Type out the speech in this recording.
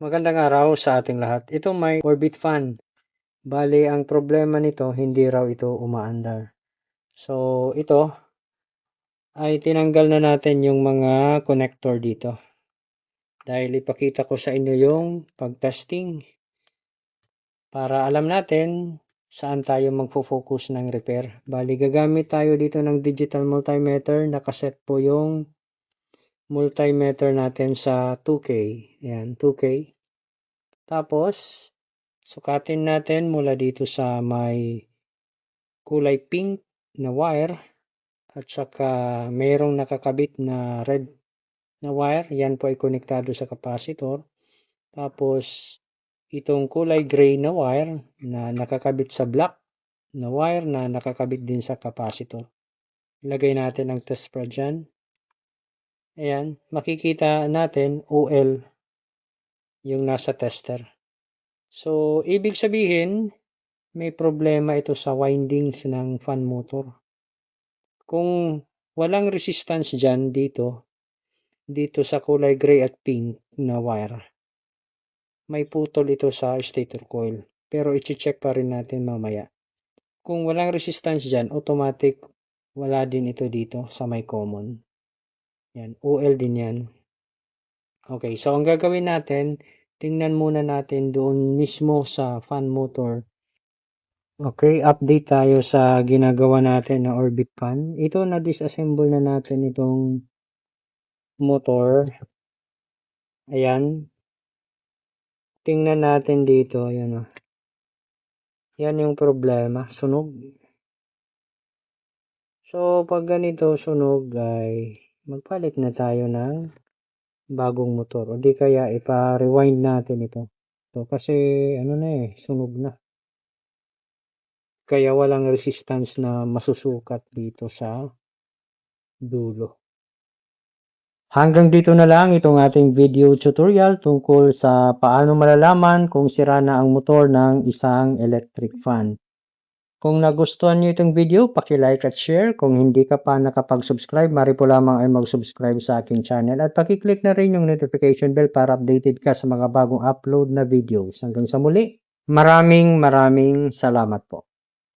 Magandang araw sa ating lahat. Ito may orbit fan. Bali, ang problema nito, hindi raw ito umaandar. So, ito ay tinanggal na natin yung mga connector dito. Dahil ipakita ko sa inyo yung pag-testing para alam natin saan tayo magfo-focus ng repair. Bali, gagamit tayo dito ng digital multimeter. Nakaset po yung multimeter natin sa 2K. Ayan, 2K. Tapos, sukatin natin mula dito sa may kulay pink na wire at saka mayroong nakakabit na red na wire. Yan po ay konektado sa capacitor. Tapos, itong kulay gray na wire na nakakabit sa black na wire na nakakabit din sa capacitor. Ilagay natin ang test rod dyan. Ayan, makikita natin OL yung nasa tester. So, ibig sabihin, may problema ito sa windings ng fan motor. Kung walang resistance dyan dito sa kulay gray at pink na wire, may putol ito sa stator coil. Pero i-check pa rin natin mamaya. Kung walang resistance dyan, automatic wala din ito dito sa may common. Yan, OL din yan. Okay, so ang gagawin natin, tingnan muna natin doon mismo sa fan motor. Okay, update tayo sa ginagawa natin na orbit fan. Ito na disassemble na natin itong motor. Ayan. Tingnan natin dito, ayan. Yan yung problema, sunog. So pag ganito sunog ay magpalit na tayo ng bagong motor o di kaya ipa-rewind natin ito. So kasi ano na sunog na. Kaya walang resistance na masusukat dito sa dulo. Hanggang dito na lang itong ating video tutorial tungkol sa paano malalaman kung sira na ang motor ng isang electric fan. Kung nagustuhan niyo itong video, paki-like at share. Kung hindi ka pa nakapag-subscribe, mari po lamang ay mag-subscribe sa aking channel at paki-click na rin yung notification bell para updated ka sa mga bagong upload na videos. Hanggang sa muli, maraming salamat po.